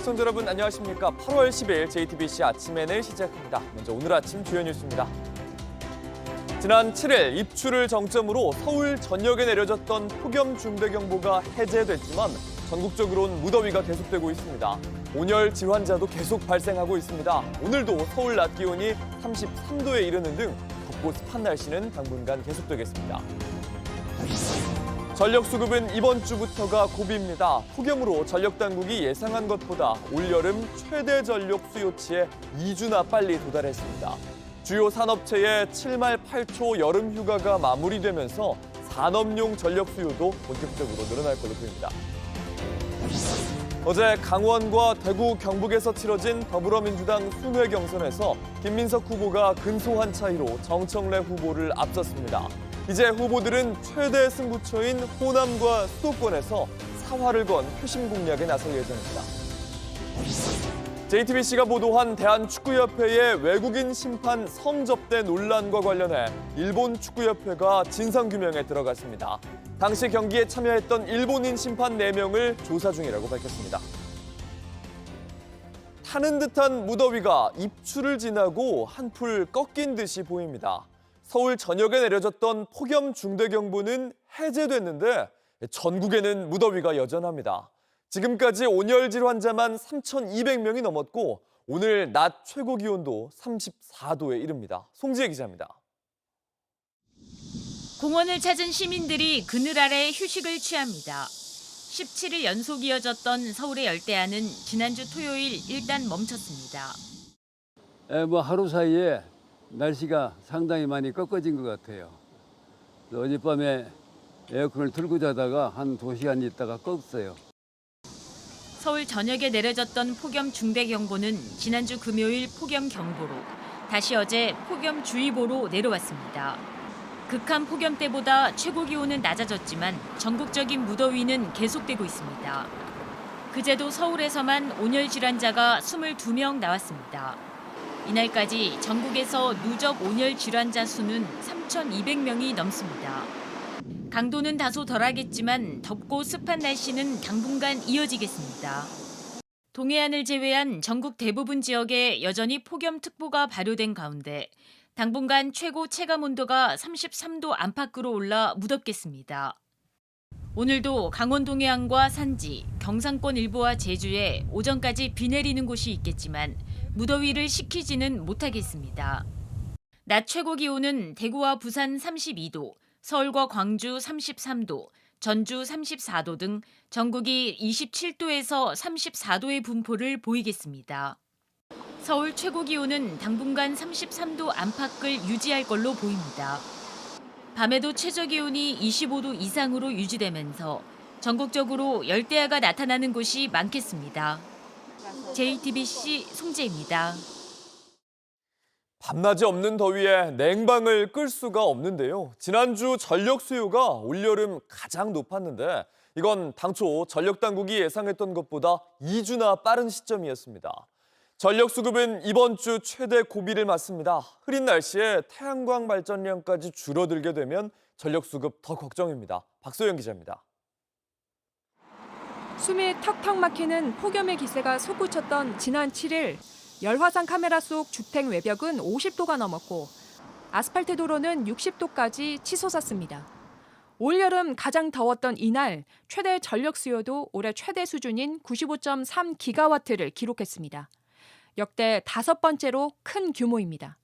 시청자 여러분 안녕하십니까. 8월 10일 JTBC 아침에는 시작합니다. 먼저 오늘 아침 주요 뉴스입니다. 지난 7일 입추를 정점으로 서울 전역에 내려졌던 폭염 중대경보가 해제됐지만 전국적으로는 무더위가 계속되고 있습니다. 온열 질환자도 계속 발생하고 있습니다. 오늘도 서울 낮 기온이 33도에 이르는 등 덥고 습한 날씨는 당분간 계속되겠습니다. 전력수급은 이번 주부터가 고비입니다. 폭염으로 전력당국이 예상한 것보다 올여름 최대 전력 수요치에 2주나 빨리 도달했습니다. 주요 산업체의 7말 8초 여름 휴가가 마무리되면서 산업용 전력 수요도 본격적으로 늘어날 걸로 보입니다. 어제 강원과 대구, 경북에서 치러진 더불어민주당 순회 경선에서 김민석 후보가 근소한 차이로 정청래 후보를 앞섰습니다. 이제 후보들은 최대 승부처인 호남과 수도권에서 사활을 건 표심 공략에 나설 예정입니다. JTBC가 보도한 대한축구협회의 외국인 심판 성접대 논란과 관련해 일본 축구협회가 진상규명에 들어갔습니다. 당시 경기에 참여했던 일본인 심판 4명을 조사 중이라고 밝혔습니다. 타는 듯한 무더위가 입추를 지나고 한풀 꺾인 듯이 보입니다. 서울 전역에 내려졌던 폭염 중대경보는 해제됐는데 전국에는 무더위가 여전합니다. 지금까지 온열질 환자만 3,200명이 넘었고 오늘 낮 최고 기온도 34도에 이릅니다. 송지혜 기자입니다. 공원을 찾은 시민들이 그늘 아래 휴식을 취합니다. 17일 연속 이어졌던 서울의 열대야는 지난주 토요일 일단 멈췄습니다. 하루 사이에 날씨가 상당히 많이 꺾어진 것 같아요. 어젯밤에 에어컨을 틀고 자다가 한 2시간 있다가 껐어요. 서울 전역에 내려졌던 폭염 중대경보는 지난주 금요일 폭염경보로, 다시 어제 폭염주의보로 내려왔습니다. 극한 폭염 때보다 최고 기온은 낮아졌지만 전국적인 무더위는 계속되고 있습니다. 그제도 서울에서만 온열 질환자가 22명 나왔습니다. 이날까지 전국에서 누적 온열 질환자 수는 3,200명이 넘습니다. 강도는 다소 덜하겠지만 덥고 습한 날씨는 당분간 이어지겠습니다. 동해안을 제외한 전국 대부분 지역에 여전히 폭염특보가 발효된 가운데 당분간 최고 체감 온도가 33도 안팎으로 올라 무덥겠습니다. 오늘도 강원 동해안과 산지, 경상권 일부와 제주에 오전까지 비 내리는 곳이 있겠지만 무더위를 식히지는 못하겠습니다. 낮 최고 기온은 대구와 부산 32도, 서울과 광주 33도, 전주 34도 등 전국이 27도에서 34도의 분포를 보이겠습니다. 서울 최고 기온은 당분간 33도 안팎을 유지할 걸로 보입니다. 밤에도 최저 기온이 25도 이상으로 유지되면서 전국적으로 열대야가 나타나는 곳이 많겠습니다. JTBC 송지혜입니다. 밤낮이 없는 더위에 냉방을 끌 수가 없는데요. 지난주 전력 수요가 올여름 가장 높았는데 이건 당초 전력당국이 예상했던 것보다 2주나 빠른 시점이었습니다. 전력 수급은 이번 주 최대 고비를 맞습니다. 흐린 날씨에 태양광 발전량까지 줄어들게 되면 전력 수급 더 걱정입니다. 박소영 기자입니다. 숨이 턱턱 막히는 폭염의 기세가 솟구쳤던 지난 7일 열화상 카메라 속 주택 외벽은 50도가 넘었고 아스팔트 도로는 60도까지 치솟았습니다. 올여름 가장 더웠던 이날 최대 전력 수요도 올해 최대 수준인 95.3기가와트를 기록했습니다. 역대 5번째로 큰 규모입니다.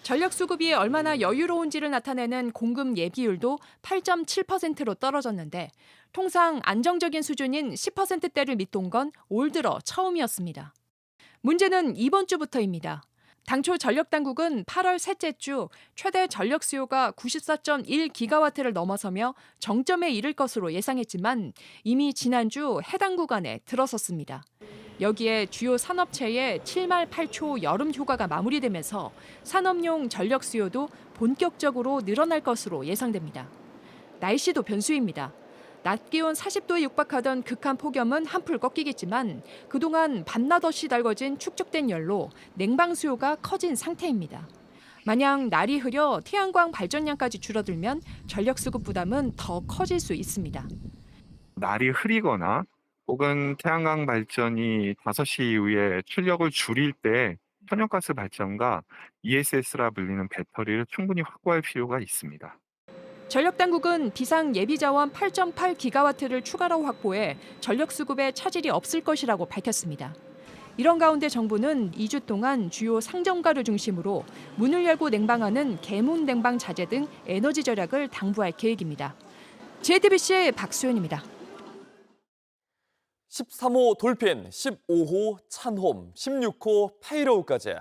전력 수급이 얼마나 여유로운지를 나타내는 공급 예비율도 8.7%로 떨어졌는데 통상 안정적인 수준인 10%대를 밑돈 건 올 들어 처음이었습니다. 문제는 이번 주부터입니다. 당초 전력당국은 8월 셋째 주 최대 전력 수요가 94.1기가와트를 넘어서며 정점에 이를 것으로 예상했지만 이미 지난주 해당 구간에 들어섰습니다. 여기에 주요 산업체의 7말 8초 여름 휴가가 마무리되면서 산업용 전력 수요도 본격적으로 늘어날 것으로 예상됩니다. 날씨도 변수입니다. 낮 기온 40도에 육박하던 극한 폭염은 한풀 꺾이겠지만 그동안 밤낮 없이 달궈진 축적된 열로 냉방 수요가 커진 상태입니다. 만약 날이 흐려 태양광 발전량까지 줄어들면 전력 수급 부담은 더 커질 수 있습니다. 날이 흐리거나 혹은 태양광 발전이 5시 이후에 출력을 줄일 때 천연가스 발전과 ESS라 불리는 배터리를 충분히 확보할 필요가 있습니다. 전력당국은 비상 예비자원 8.8기가와트를 추가로 확보해 전력 수급에 차질이 없을 것이라고 밝혔습니다. 이런 가운데 정부는 2주 동안 주요 상점가를 중심으로 문을 열고 냉방하는 개문 냉방 자제 등 에너지 절약을 당부할 계획입니다. JTBC의 박수연입니다. 13호 돌핀, 15호 찬홈, 16호 페이로우까지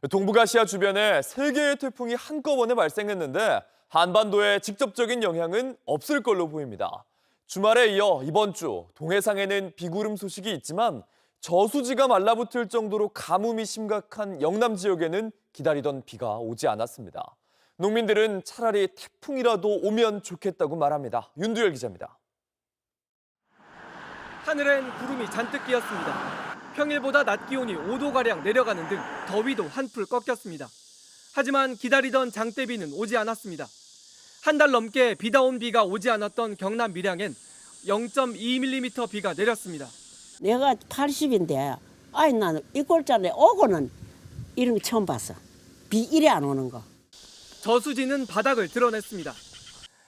동북아시아 주변에 3개의 태풍이 한꺼번에 발생했는데 한반도에 직접적인 영향은 없을 걸로 보입니다. 주말에 이어 이번 주 동해상에는 비구름 소식이 있지만 저수지가 말라붙을 정도로 가뭄이 심각한 영남 지역에는 기다리던 비가 오지 않았습니다. 농민들은 차라리 태풍이라도 오면 좋겠다고 말합니다. 윤두열 기자입니다. 하늘엔 구름이 잔뜩 끼었습니다. 평일보다 낮 기온이 5도가량 내려가는 등 더위도 한풀 꺾였습니다. 하지만 기다리던 장대비는 오지 않았습니다. 한 달 넘게 비다운 비가 오지 않았던 경남 밀양엔 0.2mm 비가 내렸습니다. 내가 80인데 아이 나는 이 꼴짜리 오고는 이런 거 처음 봤어. 비 이래 안 오는 거. 저수지는 바닥을 드러냈습니다.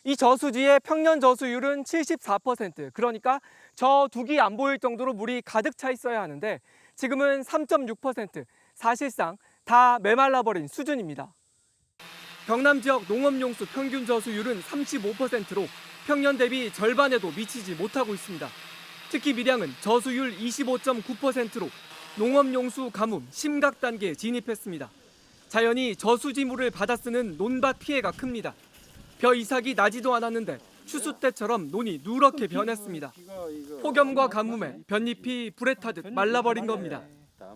이 저수지의 평년 저수율은 74%, 그러니까 저 두기 안 보일 정도로 물이 가득 차 있어야 하는데 지금은 3.6%, 사실상 다 메말라버린 수준입니다. 경남 지역 농업용수 평균 저수율은 35%로 평년 대비 절반에도 미치지 못하고 있습니다. 특히 밀양은 저수율 25.9%로 농업용수 가뭄 심각 단계에 진입했습니다. 자연이 저수지물을 받아 쓰는 논밭 피해가 큽니다. 벼 이삭이 나지도 않았는데 추수 때처럼 논이 누렇게 변했습니다. 폭염과 가뭄에 볏잎이 불에 타듯 말라버린 겁니다.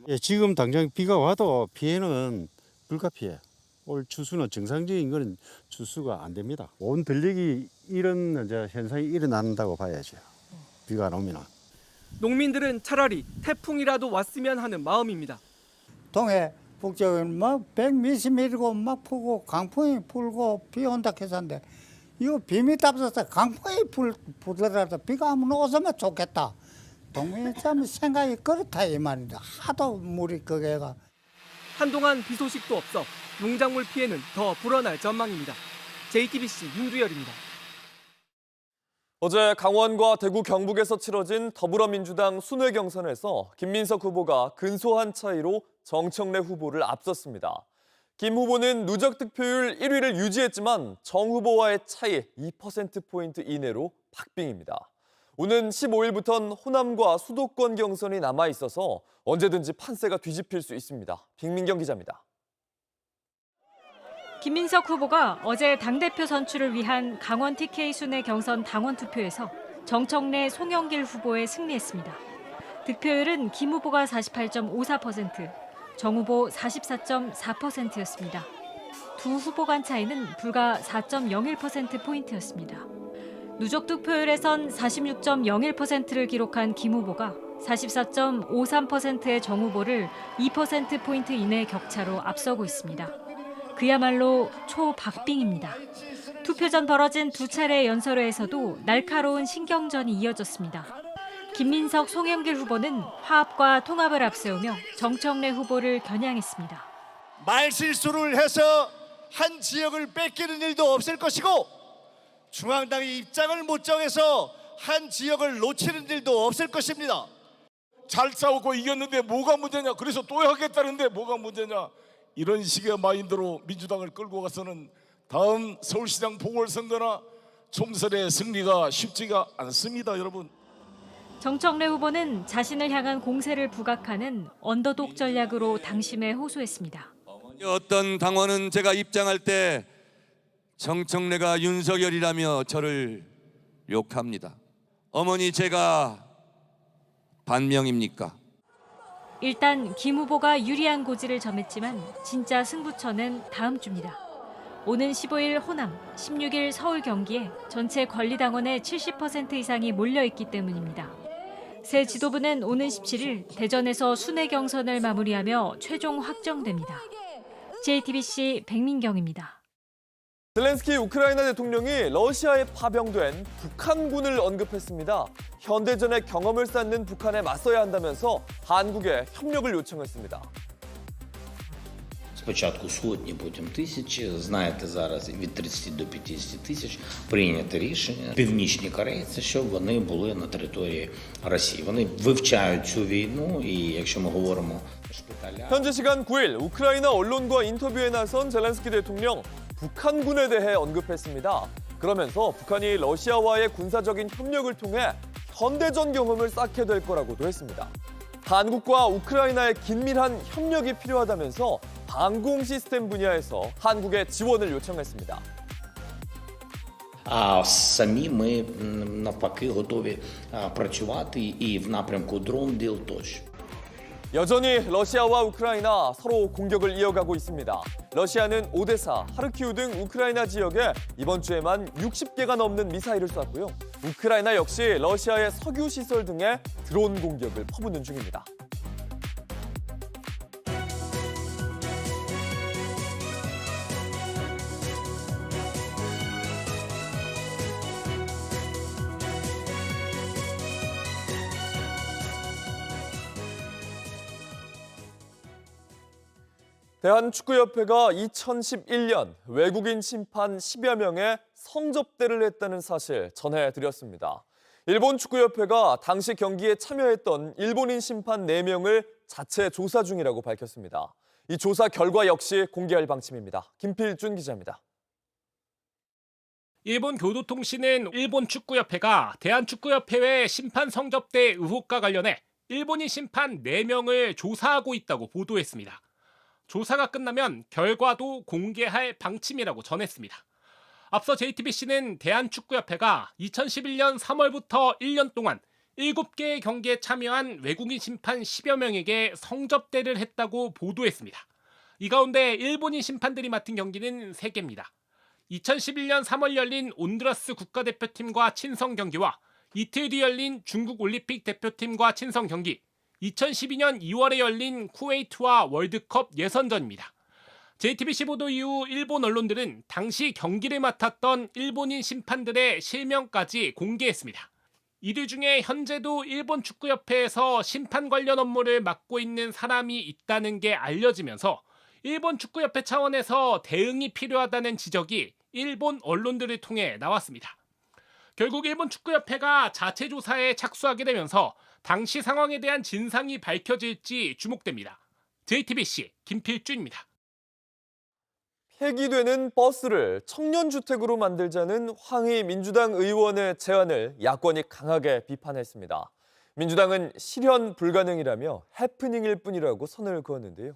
예, 지금 당장 비가 와도 피해는 불가피해. 올 추수는 정상적인 거는 추수가 안 됩니다. 온 들녘이 이런 이제 현상이 일어난다고 봐야죠. 비가 안 오면. 농민들은 차라리 태풍이라도 왔으면 하는 마음입니다. 동해 북쪽은 뭐 100미리고 막 풀고 강풍이 불고 비 온다 해서인데 이거 비 앞서서 강풍이 불더라도 비가 한번 오서면 좋겠다. 동민이 참 생각이 그렇다 이 말입니다. 하도 물이 그게가. 한동안 비 소식도 없어 농작물 피해는 더 불어날 전망입니다. JTBC 윤두열입니다. 어제 강원과 대구 경북에서 치러진 더불어민주당 순회 경선에서 김민석 후보가 근소한 차이로 정청래 후보를 앞섰습니다. 김 후보는 누적 득표율 1위를 유지했지만 정 후보와의 차이 2%포인트 이내로 박빙입니다. 오는 15일부터는 호남과 수도권 경선이 남아있어서 언제든지 판세가 뒤집힐 수 있습니다. 빅민경 기자입니다. 김민석 후보가 어제 당대표 선출을 위한 강원 TK 순회 경선 당원 투표에서 정청래, 송영길 후보에 승리했습니다. 득표율은 김 후보가 48.54%, 정 후보 44.4%였습니다. 두 후보 간 차이는 불과 4.01%포인트였습니다. 누적 득표율에선 46.01%를 기록한 김 후보가 44.53%의 정 후보를 2%포인트 이내 격차로 앞서고 있습니다. 그야말로 초박빙입니다. 투표 전 벌어진 두 차례의 연설회에서도 날카로운 신경전이 이어졌습니다. 김민석, 송영길 후보는 화합과 통합을 앞세우며 정청래 후보를 겨냥했습니다. 말실수를 해서 한 지역을 뺏기는 일도 없을 것이고 중앙당이 입장을 못 정해서 한 지역을 놓치는 일도 없을 것입니다. 잘 싸우고 이겼는데 뭐가 문제냐, 그래서 또 하겠다는데 뭐가 문제냐, 이런 식의 마인드로 민주당을 끌고 가서는 다음 서울시장 보궐선거나 총선의 승리가 쉽지가 않습니다, 여러분. 정청래 후보는 자신을 향한 공세를 부각하는 언더독 전략으로 당심에 호소했습니다. 어떤 당원은 제가 입장할 때 정청래가 윤석열이라며 저를 욕합니다. 어머니, 제가 반명입니까? 일단 김 후보가 유리한 고지를 점했지만 진짜 승부처는 다음 주입니다. 오는 15일 호남, 16일 서울 경기에 전체 권리당원의 70% 이상이 몰려있기 때문입니다. 새 지도부는 오는 17일 대전에서 순회 경선을 마무리하며 최종 확정됩니다. JTBC 백민경입니다. 젤렌스키 우크라이나 대통령이 러시아에 파병된 북한군을 언급했습니다. 현대전의 경험을 쌓는 북한에 맞서야 한다면서 한국에 협력을 요청했습니다. Спочатку сотні, потім тисячі. Знаєте, зараз від 30 до 50 тисяч прийнято рішення. Північні корейці, щоб вони були на території Росії. Вони вивчають цю війну, і якщо ми говоримо шпиталя... 현지 시간 9일 우크라이나 언론과 인터뷰에 나선 젤렌스키 대통령 북한군에 대해 언급했습니다. 그러면서 북한이 러시아와의 군사적인 협력을 통해 현대전 경험을 쌓게 될 거라고도 했습니다. 한국과 우크라이나의 긴밀한 협력이 필요하다면서 방공 시스템 분야에서 한국의 지원을 요청했습니다. А самі ми навпаки готові працювати і в напрямку drone deal тощо. 여전히 러시아와 우크라이나 서로 공격을 이어가고 있습니다. 러시아는 오데사, 하르키우 등 우크라이나 지역에 이번 주에만 60개가 넘는 미사일을 쐈고요. 우크라이나 역시 러시아의 석유 시설 등에 드론 공격을 퍼붓는 중입니다. 대한축구협회가 2011년 외국인 심판 10여 명의 성접대를 했다는 사실 전해드렸습니다. 일본 축구협회가 당시 경기에 참여했던 일본인 심판 4명을 자체 조사 중이라고 밝혔습니다. 이 조사 결과 역시 공개할 방침입니다. 김필준 기자입니다. 일본 교도통신은 일본 축구협회가 대한축구협회의 심판 성접대 의혹과 관련해 일본인 심판 4명을 조사하고 있다고 보도했습니다. 조사가 끝나면 결과도 공개할 방침이라고 전했습니다. 앞서 JTBC는 대한축구협회가 2011년 3월부터 1년 동안 7개의 경기에 참여한 외국인 심판 10여 명에게 성접대를 했다고 보도했습니다. 이 가운데 일본인 심판들이 맡은 경기는 3개입니다. 2011년 3월 열린 온두라스 국가대표팀과 친선 경기와 이틀 뒤 열린 중국 올림픽 대표팀과 친선 경기, 2012년 2월에 열린 쿠웨이트와 월드컵 예선전입니다. JTBC 보도 이후 일본 언론들은 당시 경기를 맡았던 일본인 심판들의 실명까지 공개했습니다. 이들 중에 현재도 일본 축구협회에서 심판 관련 업무를 맡고 있는 사람이 있다는 게 알려지면서 일본 축구협회 차원에서 대응이 필요하다는 지적이 일본 언론들을 통해 나왔습니다. 결국 일본 축구협회가 자체 조사에 착수하게 되면서 당시 상황에 대한 진상이 밝혀질지 주목됩니다. JTBC 김필준입니다. 폐기되는 버스를 청년주택으로 만들자는 황희 민주당 의원의 제안을 야권이 강하게 비판했습니다. 민주당은 실현 불가능이라며 해프닝일 뿐이라고 선을 그었는데요.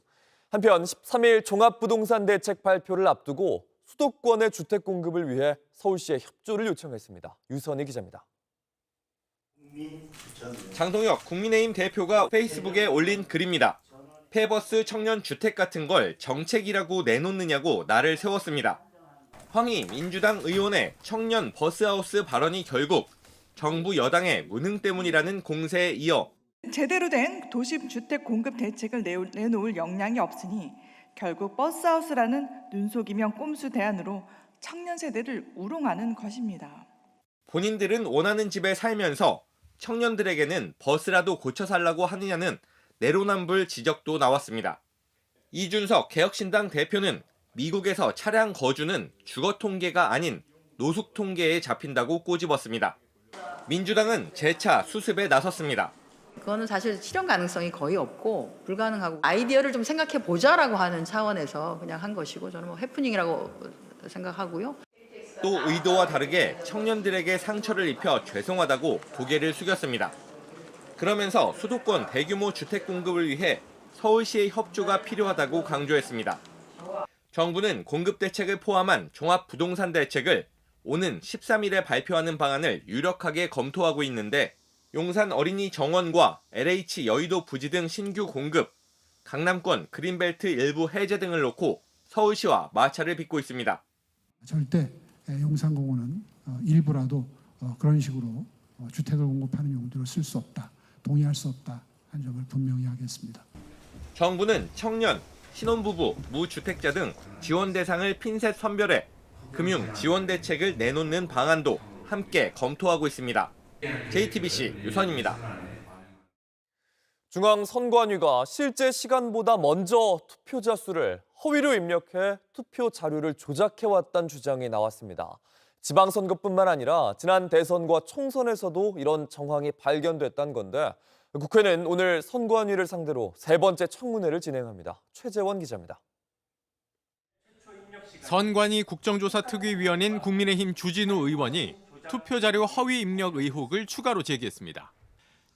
한편 13일 종합부동산 대책 발표를 앞두고 수도권의 주택 공급을 위해 서울시에 협조를 요청했습니다. 유선희 기자입니다. 장동혁 국민의힘 대표가 페이스북에 올린 글입니다. 폐버스 청년 주택 같은 걸 정책이라고 내놓느냐고 나를 세웠습니다. 황희 민주당 의원의 청년 버스하우스 발언이 결국 정부 여당의 무능 때문이라는 공세에 이어 제대로 된 도심주택 공급 대책을 내놓을 역량이 없으니 결국 버스하우스라는 눈속이면 꼼수 대안으로 청년 세대를 우롱하는 것입니다. 본인들은 원하는 집에 살면서 청년들에게는 버스라도 고쳐 살라고 하느냐는 내로남불 지적도 나왔습니다. 이준석 개혁신당 대표는 미국에서 차량 거주는 주거 통계가 아닌 노숙 통계에 잡힌다고 꼬집었습니다. 민주당은 재차 수습에 나섰습니다. 그거는 사실 실현 가능성이 거의 없고 불가능하고 아이디어를 좀 생각해 보자라고 하는 차원에서 그냥 한 것이고 저는 뭐 해프닝이라고 생각하고요. 또 의도와 다르게 청년들에게 상처를 입혀 죄송하다고 고개를 숙였습니다. 그러면서 수도권 대규모 주택 공급을 위해 서울시의 협조가 필요하다고 강조했습니다. 정부는 공급 대책을 포함한 종합부동산 대책을 오는 13일에 발표하는 방안을 유력하게 검토하고 있는데 용산 어린이 정원과 LH 여의도 부지 등 신규 공급, 강남권 그린벨트 일부 해제 등을 놓고 서울시와 마찰을 빚고 있습니다. 절대 용산공원은 일부라도 그런 식으로 주택을 공급하는 용도로 쓸 수 없다, 동의할 수 없다 한 점을 분명히 하겠습니다. 정부는 청년, 신혼부부, 무주택자 등 지원 대상을 핀셋 선별해 금융 지원 대책을 내놓는 방안도 함께 검토하고 있습니다. JTBC 유선입니다. 중앙선관위가 실제 시간보다 먼저 투표자 수를 허위로 입력해 투표 자료를 조작해왔다는 주장이 나왔습니다. 지방선거뿐만 아니라 지난 대선과 총선에서도 이런 정황이 발견됐다는 건데 국회는 오늘 선관위를 상대로 세 번째 청문회를 진행합니다. 최재원 기자입니다. 선관위 국정조사특위위원인 국민의힘 주진우 의원이 투표자료 허위 입력 의혹을 추가로 제기했습니다.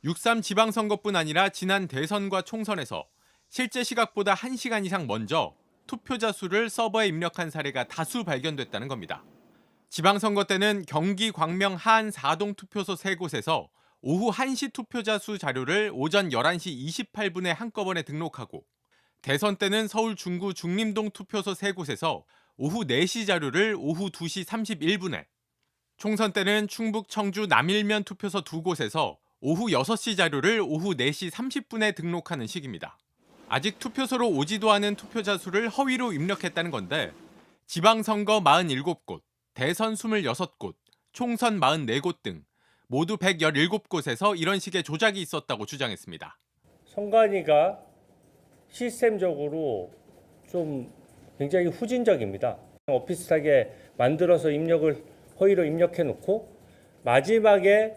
6.3 지방선거뿐 아니라 지난 대선과 총선에서 실제 시각보다 1시간 이상 먼저 투표자 수를 서버에 입력한 사례가 다수 발견됐다는 겁니다. 지방선거 때는 경기 광명 하안 4동 투표소 3곳에서 오후 1시 투표자 수 자료를 오전 11시 28분에 한꺼번에 등록하고 대선 때는 서울 중구 중림동 투표소 3곳에서 오후 4시 자료를 오후 2시 31분에 총선 때는 충북 청주 남일면 투표소 2곳에서 오후 6시 자료를 오후 4시 30분에 등록하는 식입니다. 아직 투표소로 오지도 않은 투표자 수를 허위로 입력했다는 건데 지방선거 47곳, 대선 26곳, 총선 44곳 등 모두 117곳에서 이런 식의 조작이 있었다고 주장했습니다. 선관위가 시스템적으로 좀 굉장히 후진적입니다. 오피스하게 만들어서 입력을 허위로 입력해 놓고 마지막에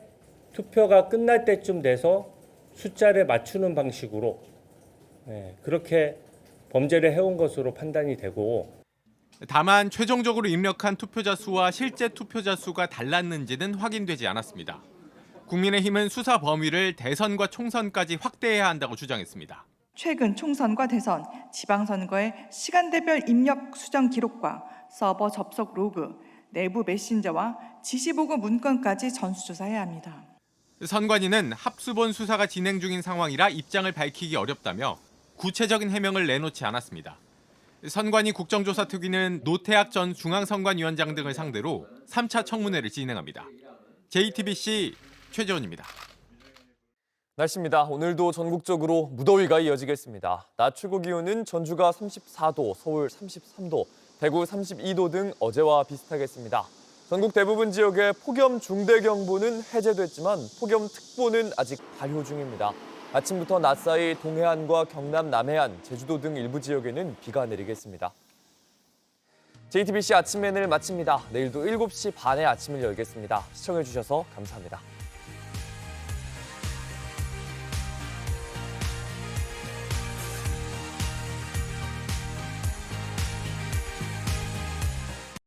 투표가 끝날 때쯤 돼서 숫자를 맞추는 방식으로 그렇게 범죄를 해온 것으로 판단이 되고 다만 최종적으로 입력한 투표자 수와 실제 투표자 수가 달랐는지는 확인되지 않았습니다. 국민의힘은 수사 범위를 대선과 총선까지 확대해야 한다고 주장했습니다. 최근 총선과 대선, 지방선거의 시간대별 입력 수정 기록과 서버 접속 로그, 내부 메신저와 지시보고 문건까지 전수조사해야 합니다. 선관위는 합수본 수사가 진행 중인 상황이라 입장을 밝히기 어렵다며 구체적인 해명을 내놓지 않았습니다. 선관위 국정조사특위는 노태학 전 중앙선관위원장 등을 상대로 3차 청문회를 진행합니다. JTBC 최재원입니다. 날씨입니다. 오늘도 전국적으로 무더위가 이어지겠습니다. 낮 최고 기온은 전주가 34도, 서울 33도, 대구 32도 등 어제와 비슷하겠습니다. 전국 대부분 지역에 폭염 중대경보는 해제됐지만 폭염특보는 아직 발효 중입니다. 아침부터 낮 사이 동해안과 경남 남해안, 제주도 등 일부 지역에는 비가 내리겠습니다. JTBC 아침 맨을 마칩니다. 내일도 7시 반에 아침을 열겠습니다. 시청해주셔서 감사합니다.